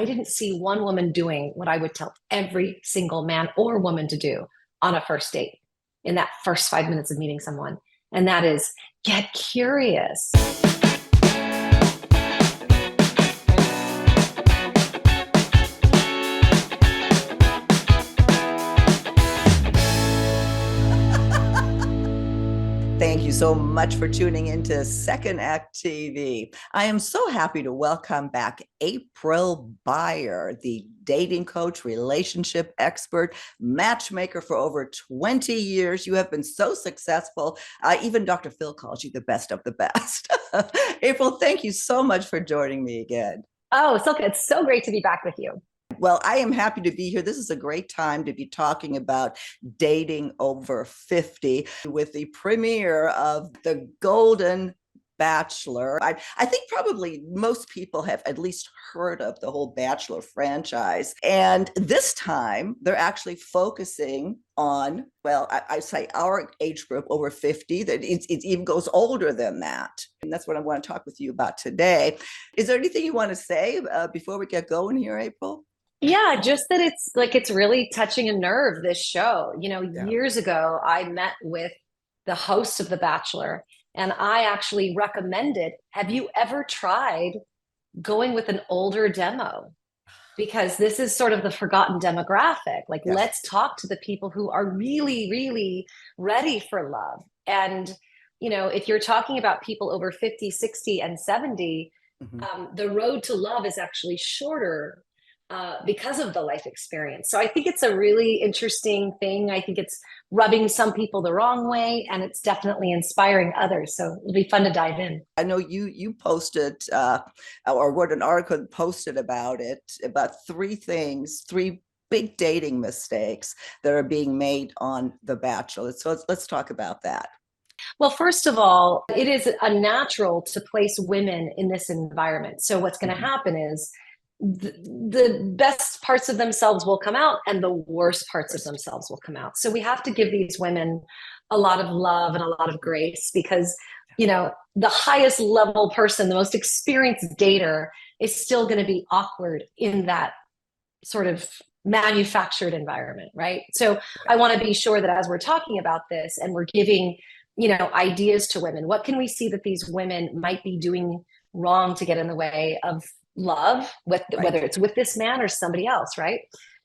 I didn't see one woman doing what I would tell every single man or woman to do on a first date in that first 5 minutes of meeting someone. And that is get curious. Thank you so much for tuning into Second Act TV. I am so happy to welcome back April Beyer, the dating coach, relationship expert, matchmaker for over 20 years. You have been so successful. Even Dr. Phil calls you the best of the best. April, thank you so much for joining me again. Oh, Silke, it's so great to be back with you. Well, I am happy to be here. This is a great time to be talking about dating over 50 with the premiere of the Golden Bachelor. I think probably most people have at least heard of the whole Bachelor franchise. And this time they're actually focusing on, well, I say our age group over 50, that it even goes older than that. And that's what I want to talk with you about today. Is there anything you want to say before we get going here, April? Yeah, just that it's really touching a nerve, this show. Yeah. Years ago, I met with the host of The Bachelor, and I actually recommended, have you ever tried going with an older demo? Because this is sort of the forgotten demographic. Like, Yes. let's talk to the people who are really, really ready for love. And, if you're talking about people over 50, 60, and 70, the road to love is actually shorter because of the life experience. So I think it's a really interesting thing. I think it's rubbing some people the wrong way, and it's definitely inspiring others. So it'll be fun to dive in. I know you posted or wrote an article posted about it, about three big dating mistakes that are being made on The Bachelor. So let's talk about that. Well, first of all, it is unnatural to place women in this environment. So what's going to happen is the best parts of themselves will come out and the worst parts of themselves will come out. So we have to give these women a lot of love and a lot of grace, because the highest level person, the most experienced dater, is still going to be awkward in that sort of manufactured environment, right? So I want to be sure that as we're talking about this and we're giving ideas to women, what can we see that these women might be doing wrong to get in the way of love, whether it's with this man or somebody else, right?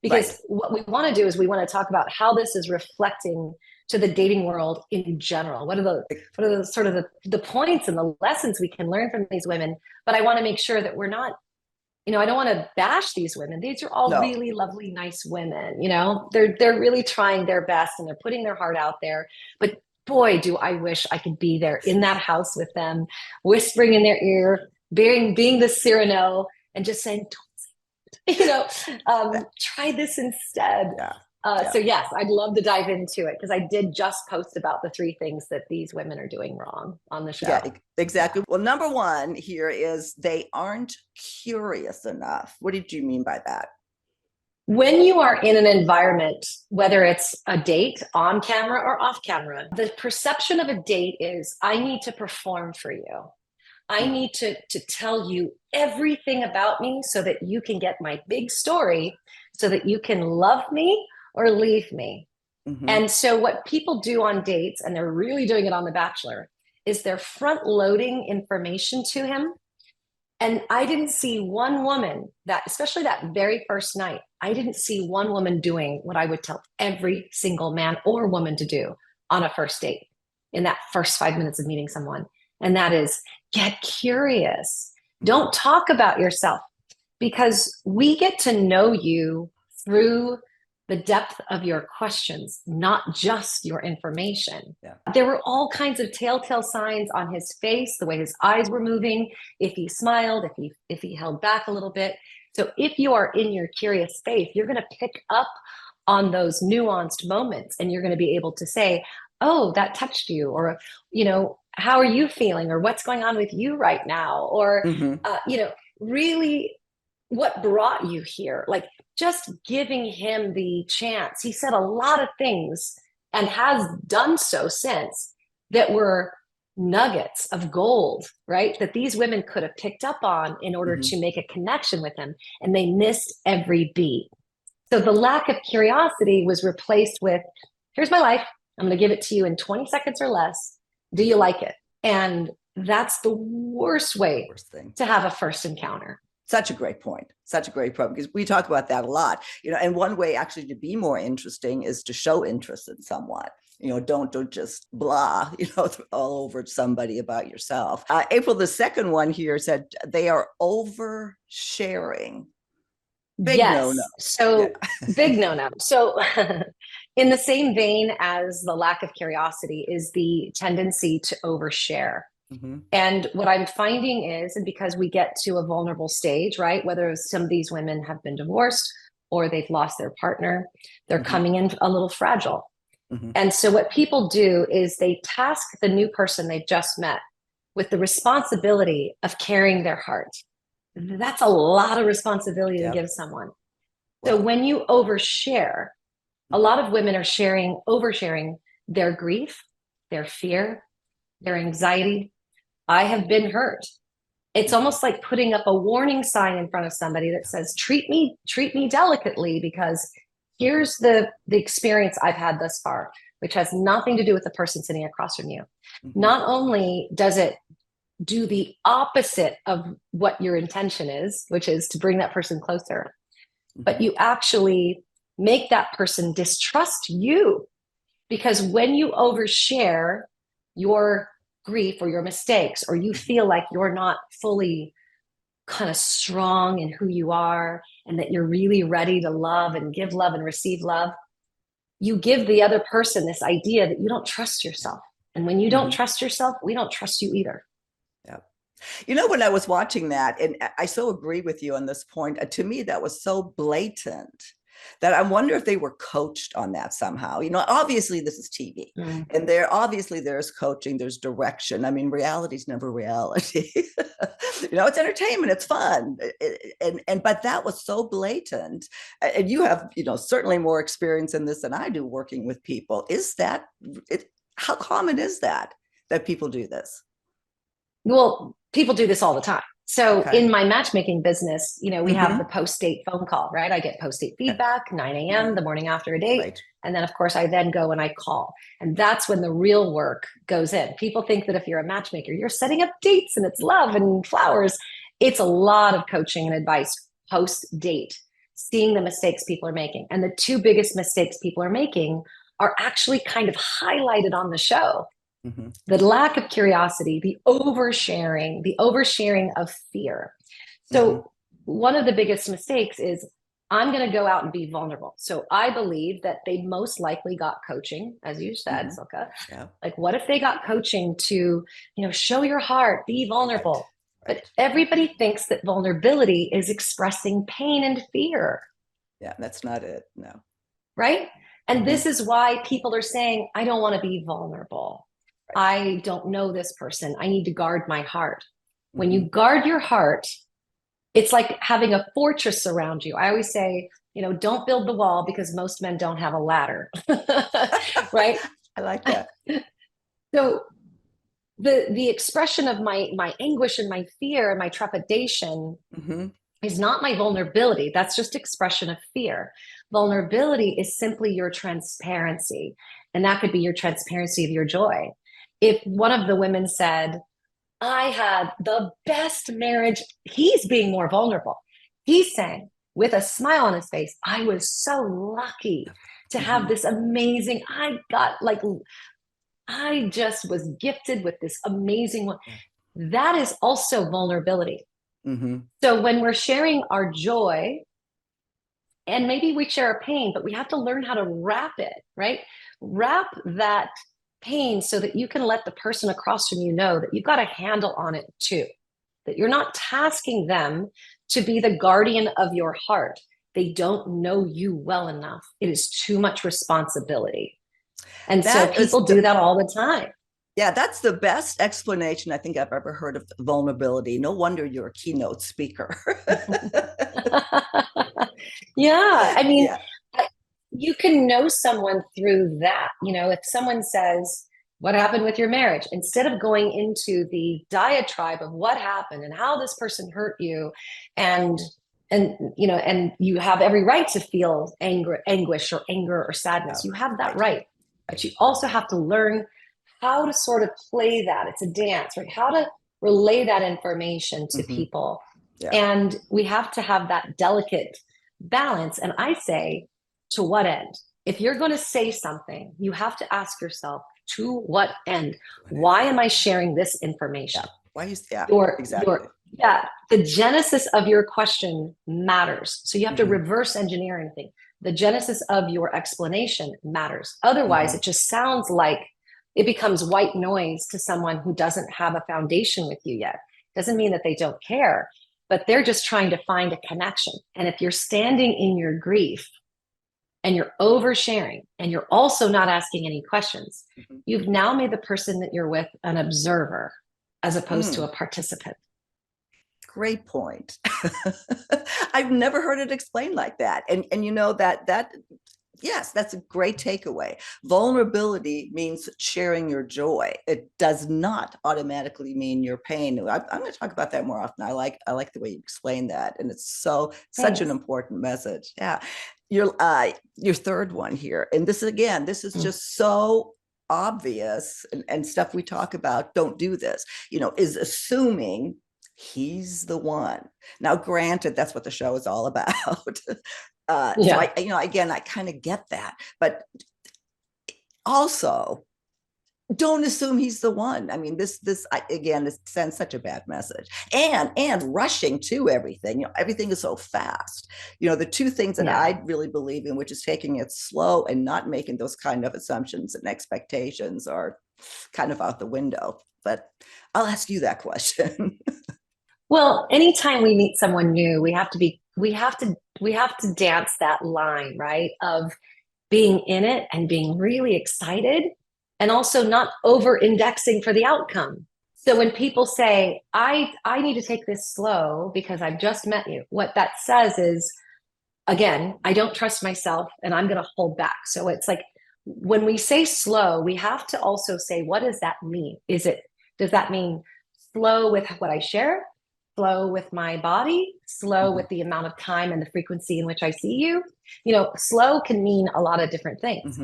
Because what we want to do is we want to talk about how this is reflecting to the dating world in general. What are the sort of the points and the lessons we can learn from these women? But I want to make sure that we're not, I don't want to bash these women. These are all really lovely, nice women. They're really trying their best and they're putting their heart out there. But boy, do I wish I could be there in that house with them, whispering in their ear, being the Cyrano, and just saying, try this instead. So yes, I'd love to dive into it, because I did just post about the 3 things that these women are doing wrong on the show. Yeah, exactly. Well, number one here is they aren't curious enough. What did you mean by that? When you are in an environment, whether it's a date on camera or off camera, the perception of a date is, I need to perform for you. I need to tell you everything about me so that you can get my big story, so that you can love me or leave me. And so what people do on dates, and they're really doing it on The Bachelor, is they're front loading information to him. And I didn't see one woman, that, especially that very first night, I didn't see one woman doing what I would tell every single man or woman to do on a first date in that first 5 minutes of meeting someone. And that is, get curious. Don't talk about yourself, because we get to know you through the depth of your questions, not just your information. There were all kinds of telltale signs on his face, the way his eyes were moving, if he smiled, if he held back a little bit. So if you are in your curious space, you're going to pick up on those nuanced moments, and you're going to be able to say, oh, that touched you, or, how are you feeling, or what's going on with you right now, or, really what brought you here? Like, just giving him the chance. He said a lot of things, and has done so since, that were nuggets of gold, right? That these women could have picked up on in order Mhm. to make a connection with him, and they missed every beat. So the lack of curiosity was replaced with, here's my life. I'm going to give it to you in 20 seconds or less. Do you like it? And that's the worst way Worst thing. to have a first encounter. Such a great point. Such a great point, because we talk about that a lot, and one way actually to be more interesting is to show interest in someone. Don't just blah, all over somebody about yourself. April, the second one here said they are oversharing. Big no no. Yes. So Yeah. big no no. So, in the same vein as the lack of curiosity is the tendency to overshare. Mm-hmm. And what I'm finding is, and because we get to a vulnerable stage, right? Whether some of these women have been divorced or they've lost their partner, they're Mm-hmm. coming in a little fragile. Mm-hmm. And so what people do is they task the new person they've just met with the responsibility of carrying their heart. That's a lot of responsibility to Yep. give someone. So Well, when you overshare, a lot of women are oversharing their grief, their fear, their anxiety. I have been hurt. It's almost like putting up a warning sign in front of somebody that says, treat me delicately, because here's the experience I've had thus far, which has nothing to do with the person sitting across from you. mm-hmm. Not only does it do the opposite of what your intention is, which is to bring that person closer, but you actually make that person distrust you. Because when you overshare your grief or your mistakes, or you feel like you're not fully kind of strong in who you are, and that you're really ready to love and receive love, you give the other person this idea that you don't trust yourself. And when you don't trust yourself, we don't trust you either. Yeah. When I was watching that, and I so agree with you on this point, to me, that was so blatant that I wonder if they were coached on that somehow. Obviously this is TV, and there's coaching, there's direction. I mean, reality's never reality. It's entertainment, it's fun. But that was so blatant. And you have, certainly more experience in this than I do working with people. How common is that people do this? Well, people do this all the time. So Okay. in my matchmaking business, we have the post-date phone call, right? I get post-date feedback, 9 a.m. the morning after a date. Right. And then, of course, I then go and I call. And that's when the real work goes in. People think that if you're a matchmaker, you're setting up dates and it's love and flowers. It's a lot of coaching and advice post-date, seeing the mistakes people are making. And the two biggest mistakes people are making are actually kind of highlighted on the show. Mm-hmm. The lack of curiosity, the oversharing of fear. So one of the biggest mistakes is, I'm going to go out and be vulnerable. So I believe that they most likely got coaching, as you said, Silka. Yeah. Like, what if they got coaching to, show your heart, be vulnerable? Right. But everybody thinks that vulnerability is expressing pain and fear. Yeah, that's not it. No. Right? And this is why people are saying, I don't want to be vulnerable. I don't know this person. I need to guard my heart. When you guard your heart, it's like having a fortress around you. I always say, don't build the wall, because most men don't have a ladder. Right? I like that. So the expression of my anguish and my fear and my trepidation is not my vulnerability. That's just expression of fear. Vulnerability is simply your transparency. And that could be your transparency of your joy. If one of the women said, I had the best marriage, he's being more vulnerable. He's saying, with a smile on his face, I was so lucky to have this amazing, I just was gifted with this amazing one. That is also vulnerability. So when we're sharing our joy, and maybe we share a pain, but we have to learn how to wrap it, right? Wrap that pain so that you can let the person across from you know that you've got a handle on it too, that you're not tasking them to be the guardian of your heart. They don't know you well enough. It is too much responsibility. And so people do that all the time. Yeah, that's the best explanation I think I've ever heard of vulnerability. No wonder you're a keynote speaker. Yeah, I mean, you can know someone through that. If someone says, what happened with your marriage? Instead of going into the diatribe of what happened and how this person hurt you, and and you have every right to feel anger, anguish, or anger or sadness. You have that right, but you also have to learn how to sort of play that. It's a dance, right? How to relay that information to people. Yeah. And we have to have that delicate balance. And I say, to what end? If you're going to say something, you have to ask yourself, to what end? Why am I sharing this information? Yeah. Why is that? Exactly. The genesis of your question matters. So you have to reverse engineer anything. The genesis of your explanation matters. Otherwise, it just sounds like it becomes white noise to someone who doesn't have a foundation with you yet. Doesn't mean that they don't care, but they're just trying to find a connection. And if you're standing in your grief and you're oversharing and you're also not asking any questions, you've now made the person that you're with an observer as opposed to a participant. Great point. I've never heard it explained like that. And you know that yes, that's a great takeaway. Vulnerability means sharing your joy. It does not automatically mean your pain. I'm going to talk about that more often. I like the way you explain that, and it's such an important message. Yeah, your third one here, and this is just so obvious, and stuff we talk about. Don't do this. Is assuming he's the one. Now, granted, that's what the show is all about. So I kind of get that, but also don't assume he's the one. I mean, this sends such a bad message, and rushing to everything. Everything is so fast. The two things that I really believe in, which is taking it slow and not making those kind of assumptions and expectations, are kind of out the window. But I'll ask you that question. Well, anytime we meet someone new, we have to dance that line, right? Of being in it and being really excited and also not over indexing for the outcome. So when people say, I need to take this slow because I've just met you, what that says is, again, I don't trust myself and I'm going to hold back. So it's like, when we say slow, we have to also say, what does that mean? Does that mean slow with what I share? Slow with my body, slow with the amount of time and the frequency in which I see you? Slow can mean a lot of different things.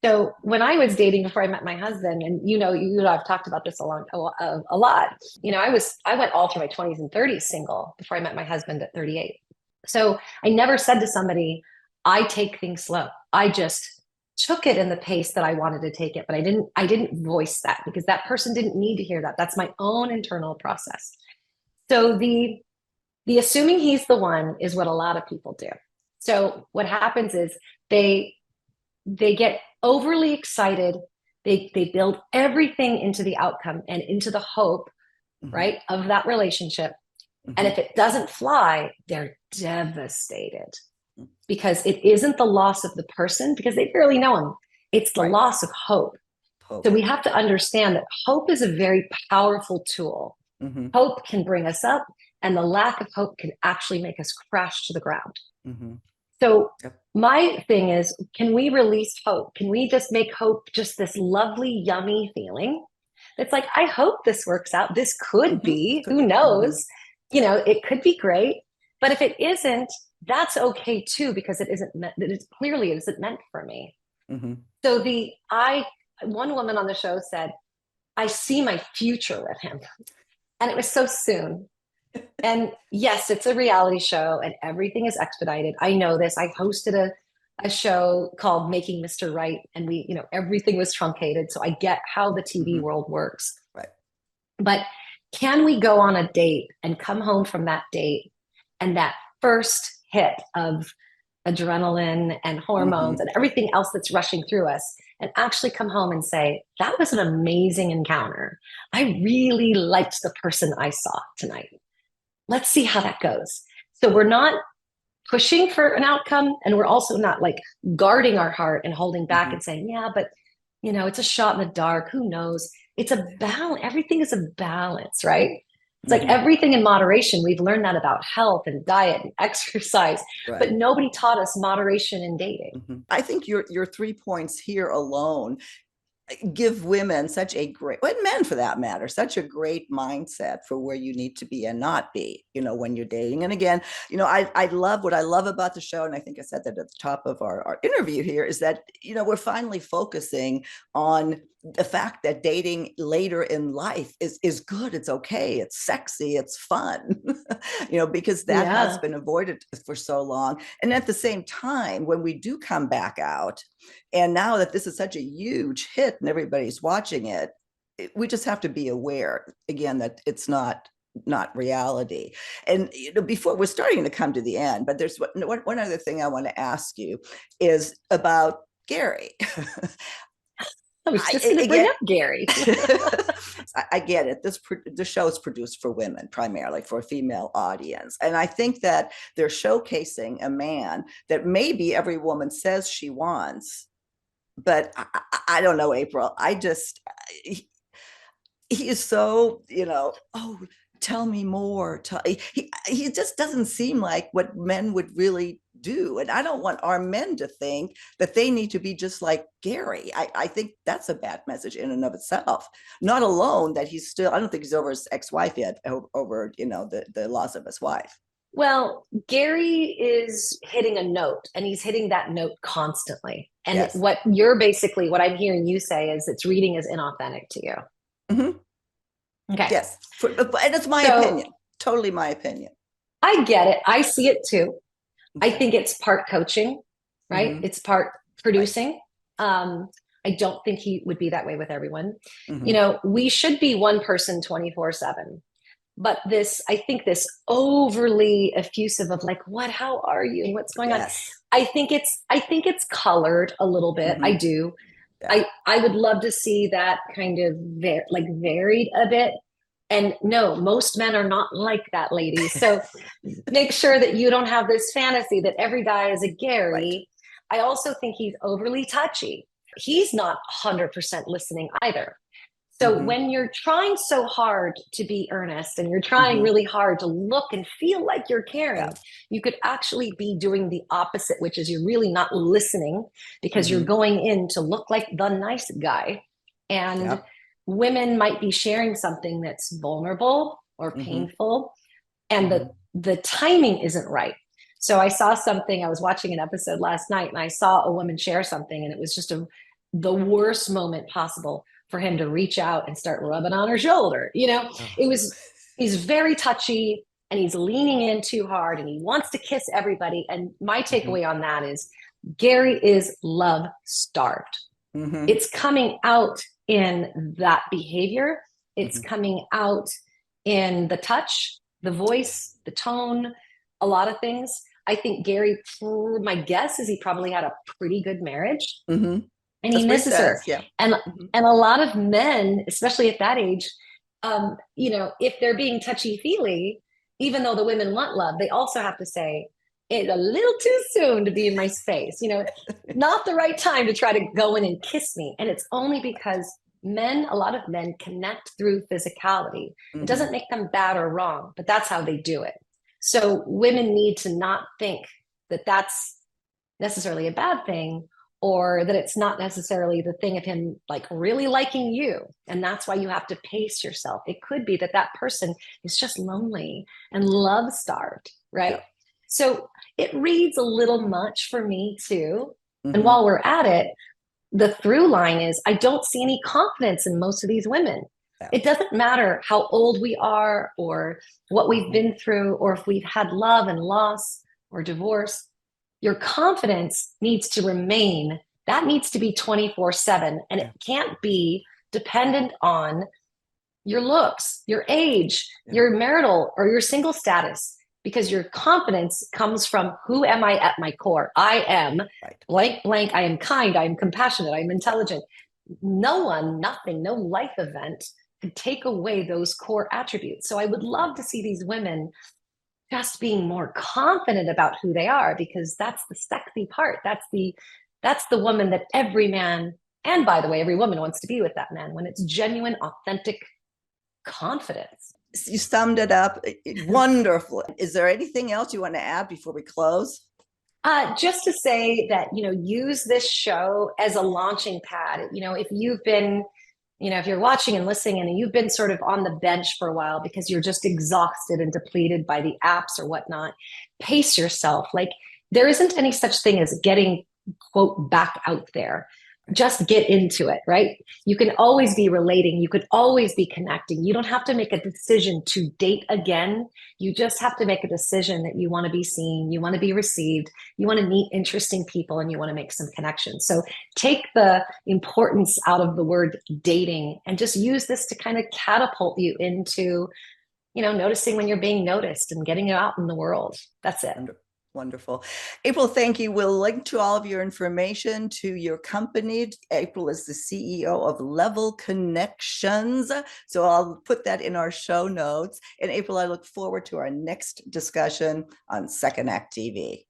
So when I was dating before I met my husband, and I've talked about this a lot. I went all through my 20s and 30s single before I met my husband at 38. So I never said to somebody, I take things slow. I just took it in the pace that I wanted to take it, but I didn't voice that because that person didn't need to hear that. That's my own internal process. So the assuming he's the one is what a lot of people do. So what happens is they get overly excited. They build everything into the outcome and into the hope, right, of that relationship. And if it doesn't fly, they're devastated because it isn't the loss of the person because they barely know him. It's the loss of hope. So we have to understand that hope is a very powerful tool. Hope can bring us up, and the lack of hope can actually make us crash to the ground. So my thing is, can we release hope? Can we just make hope just this lovely, yummy feeling? It's like, I hope this works out. This could be, who knows? It could be great. But if it isn't, that's okay too, because it clearly isn't meant for me. So one woman on the show said, I see my future with him. And it was so soon. And yes, it's a reality show and everything is expedited. I know this. I hosted a show called Making Mr. Right. And everything was truncated. So I get how the TV world works. Right. But can we go on a date and come home from that date and that first hit of adrenaline and hormones and everything else that's rushing through us, and actually come home and say, that was an amazing encounter. I really liked the person I saw tonight. Let's see how that goes. So we're not pushing for an outcome, and we're also not like guarding our heart and holding back and saying, yeah, but it's a shot in the dark. Who knows? It's a balance. Everything is a balance, right? It's like everything in moderation. We've learned that about health and diet and exercise, but nobody taught us moderation in dating. I think your 3 points here alone give women such a great, and men for that matter, such a great mindset for where you need to be and not be, when you're dating. And again, I love what I love about the show. And I think I said that at the top of our interview here is that, we're finally focusing on the fact that dating later in life is good. It's okay. It's sexy. It's fun, because that has Yeah. been avoided for so long. And at the same time, when we do come back out, and now that this is such a huge hit and everybody's watching it, we just have to be aware again that it's not reality. And before we're starting to come to the end, but there's one other thing I want to ask you is about Gary. I was just going to bring up Gary. I get it. The show is produced for women, primarily for a female audience. And I think that they're showcasing a man that maybe every woman says she wants, but I don't know, April. He is so, oh, tell me more. He just doesn't seem like what men would really do. And I don't want our men to think that they need to be just like Gary. I think that's a bad message in and of itself. Not alone that I don't think he's over his ex-wife yet, over, the loss of his wife. Well, Gary is hitting a note, and he's hitting that note constantly. And Yes. what I'm hearing you say is it's reading as inauthentic to you. Mm-hmm. Okay. Yes. And it's my opinion. Totally my opinion. I get it. I see it too. Okay. I think it's part coaching, right? Mm-hmm. It's part producing. Right. I don't think he would be that way with everyone. Mm-hmm. We should be one person 24/7. But I think this overly effusive of like, how are you? And what's going on? I think it's colored a little bit. Mm-hmm. I do. Yeah. I would love to see that kind of varied a bit. And no, most men are not like that, ladies. So make sure that you don't have this fantasy that every guy is a Gary. Right. I also think he's overly touchy. He's not 100% listening either. So when you're trying so hard to be earnest and you're trying really hard to look and feel like you're caring, you could actually be doing the opposite, which is you're really not listening because you're going in to look like the nice guy. And women might be sharing something that's vulnerable or painful, and the timing isn't right. So I was watching an episode last night, and I saw a woman share something, and it was just the worst moment possible for him to reach out and start rubbing on her shoulder. He's very touchy, and he's leaning in too hard, and he wants to kiss everybody. And my takeaway on that is Gary is love starved. It's coming out in that behavior. It's coming out in the touch, the voice, the tone, a lot of things. I think Gary, my guess is he probably had a pretty good marriage. And he misses her. Yeah. And a lot of men, especially at that age, if they're being touchy-feely, even though the women want love, they also have to say, it's a little too soon to be in my space. Not the right time to try to go in and kiss me. And it's only because a lot of men connect through physicality. It doesn't make them bad or wrong, but that's how they do it. So women need to not think that that's necessarily a bad thing, or that it's not necessarily the thing of him like really liking you. And that's why you have to pace yourself. It could be that person is just lonely and love starved, right? Yeah. So it reads a little much for me too. And while we're at it, the through line is I don't see any confidence in most of these women. Yeah. It doesn't matter how old we are or what we've been through, or if we've had love and loss or divorce. Your confidence needs to remain. That needs to be 24/7. And it can't be dependent on your looks, your age, your marital or your single status, because your confidence comes from who am I at my core? I am blank, blank. I am kind. I am compassionate. I am intelligent. No one, nothing, no life event could take away those core attributes. So I would love to see these women just being more confident about who they are, because that's the sexy part. That's the woman that every man, and by the way, every woman wants to be with that man, when it's genuine, authentic confidence. You summed it up wonderfully. Is there anything else you want to add before we close? Just to say that, use this show as a launching pad. If you've been, if you're watching and listening and you've been sort of on the bench for a while because you're just exhausted and depleted by the apps or whatnot, pace yourself. Like there isn't any such thing as getting, quote, back out there. Just get into it, right? You can always be relating. You could always be connecting. You don't have to make a decision to date again. You just have to make a decision that you want to be seen, you want to be received, you want to meet interesting people, and you want to make some connections. So take the importance out of the word dating and just use this to kind of catapult you into, noticing when you're being noticed and getting it out in the world. That's it. Wonderful. April, thank you. We'll link to all of your information to your company. April is the CEO of Level Connections. So I'll put that in our show notes. And April, I look forward to our next discussion on Second Act TV.